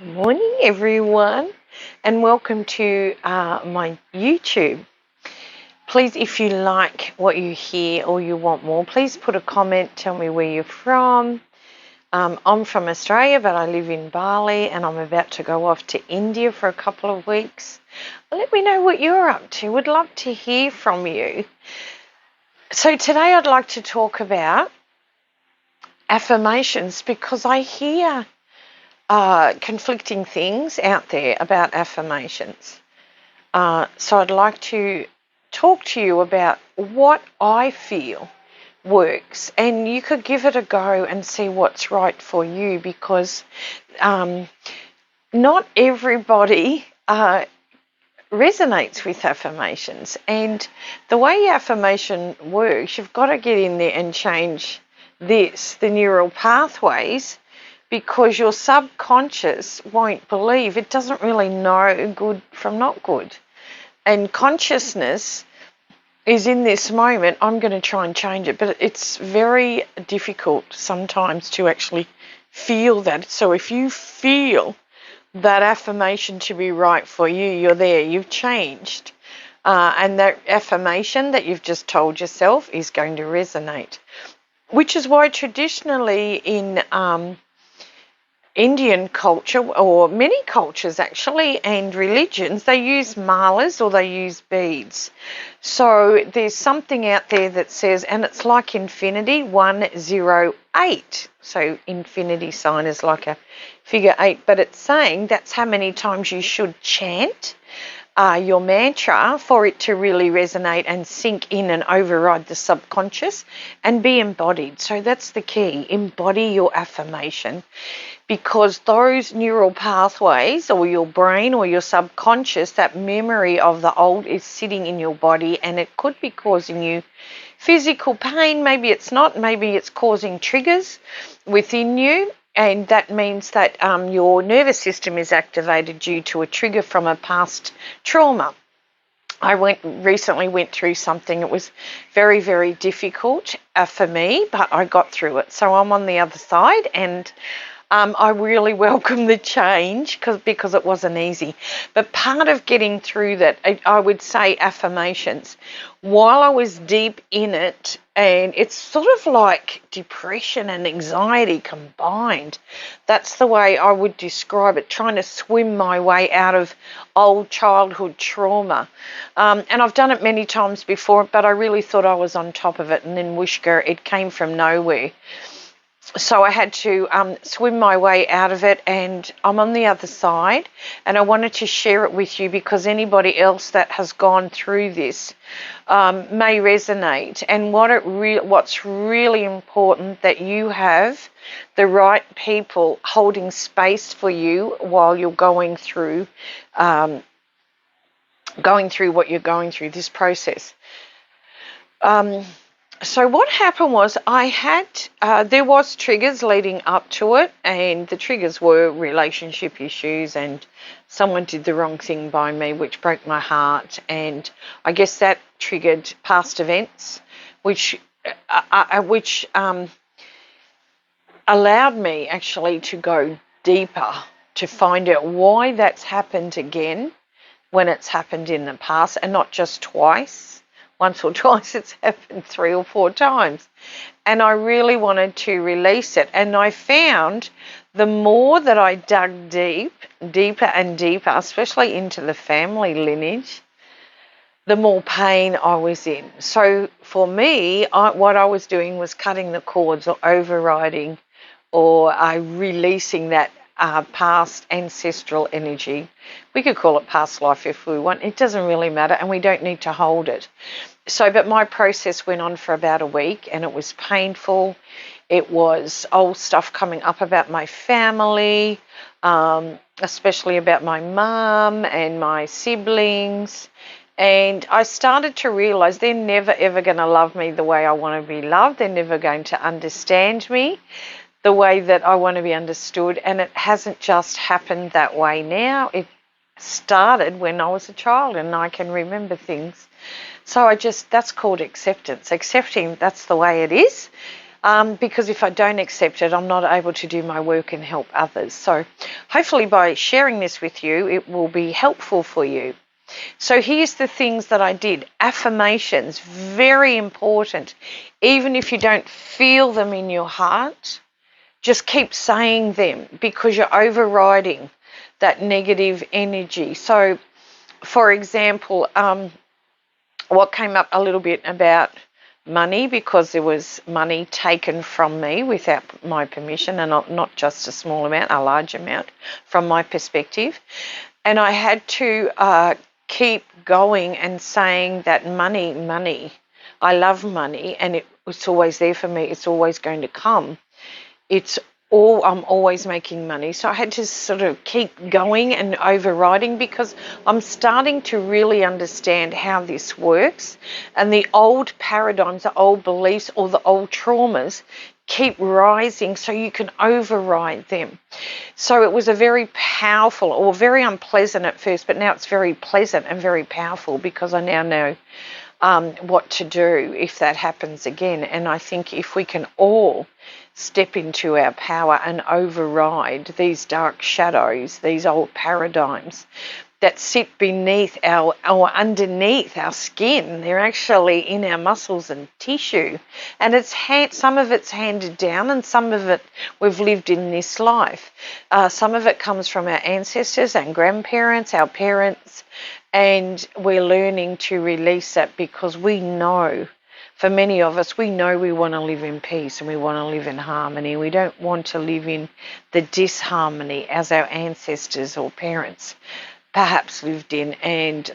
Morning, everyone, and welcome to my YouTube. Please, if you like what you hear or you want more, please put a comment. Tell me where you're from. I'm from Australia, but I live in Bali, and I'm about to go off to India for a couple of weeks. Let me know what you're up to. Would love to hear from you. So today, I'd like to talk about affirmations because I hear conflicting things out there about affirmations. So I'd like to talk to you about what I feel works, and you could give it a go and see what's right for you, because not everybody resonates with affirmations. And the way affirmation works, you've got to get in there and change the neural pathways, because your subconscious won't believe. It doesn't really know good from not good. And consciousness is in this moment. I'm going to try and change it, but it's very difficult sometimes to actually feel that. So if you feel that affirmation to be right for you, you're there, you've changed. And that affirmation that you've just told yourself is going to resonate, which is why traditionally in Indian culture, or many cultures actually, and religions, they use malas or they use beads. So there's something out there that says, and it's like infinity, 108. So infinity sign is like a figure 8, but it's saying that's how many times you should chant your mantra for it to really resonate and sink in and override the subconscious and be embodied. So that's the key. Embody your affirmation, because those neural pathways, or your brain or your subconscious, that memory of the old is sitting in your body, and it could be causing you physical pain. Maybe it's not. Maybe it's causing triggers within you. And that means that your nervous system is activated due to a trigger from a past trauma. I recently went through something. It was very, very difficult for me, but I got through it. So I'm on the other side, and I really welcome the change because it wasn't easy. But part of getting through that, I would say affirmations, while I was deep in it, and it's sort of like depression and anxiety combined. That's the way I would describe it, trying to swim my way out of old childhood trauma. And I've done it many times before, but I really thought I was on top of it, and then whisker, it came from nowhere. So I had to swim my way out of it, and I'm on the other side, and I wanted to share it with you because anybody else that has gone through this may resonate. And what's really important, that you have the right people holding space for you while you're going through what you're going through, this process. So what happened was, there was triggers leading up to it, and the triggers were relationship issues, and someone did the wrong thing by me, which broke my heart, and I guess that triggered past events, which allowed me actually to go deeper to find out why that's happened again when it's happened in the past, and not just twice. Once or twice, it's happened 3 or 4 times. And I really wanted to release it. And I found the more that I dug deeper and deeper, especially into the family lineage, the more pain I was in. So for me, what I was doing was cutting the cords, or overriding, or releasing that past ancestral energy. We could call it past life if we want. It doesn't really matter, and we don't need to hold it. So, but my process went on for about a week, and it was painful. It was old stuff coming up about my family, especially about my mum and my siblings. And I started to realize they're never, ever going to love me the way I want to be loved. They're never going to understand me the way that I want to be understood. And it hasn't just happened that way now. It started when I was a child, and I can remember things. So that's called acceptance. Accepting that's the way it is. because if I don't accept it, I'm not able to do my work and help others. So hopefully by sharing this with you, it will be helpful for you. So here's the things that I did. Affirmations, very important. Even if you don't feel them in your heart, just keep saying them because you're overriding that negative energy. So, for example, what came up a little bit about money, because there was money taken from me without my permission, and not just a small amount, a large amount from my perspective. And I had to keep going and saying that money, I love money, and it's always there for me. It's always going to come. I'm always making money. So I had to sort of keep going and overriding because I'm starting to really understand how this works. And the old paradigms, the old beliefs, or the old traumas keep rising, so you can override them. So it was a very powerful, or very unpleasant at first, but now it's very pleasant and very powerful because I now know what to do if that happens again. And I think if we can all step into our power and override these dark shadows, these old paradigms that sit beneath or underneath our skin, they're actually in our muscles and tissue, and some of it's handed down, and some of it we've lived in this life. Some of it comes from our ancestors and grandparents, our parents, and we're learning to release that because we know, for many of us, we know we want to live in peace and we want to live in harmony. We don't want to live in the disharmony as our ancestors or parents perhaps lived in. And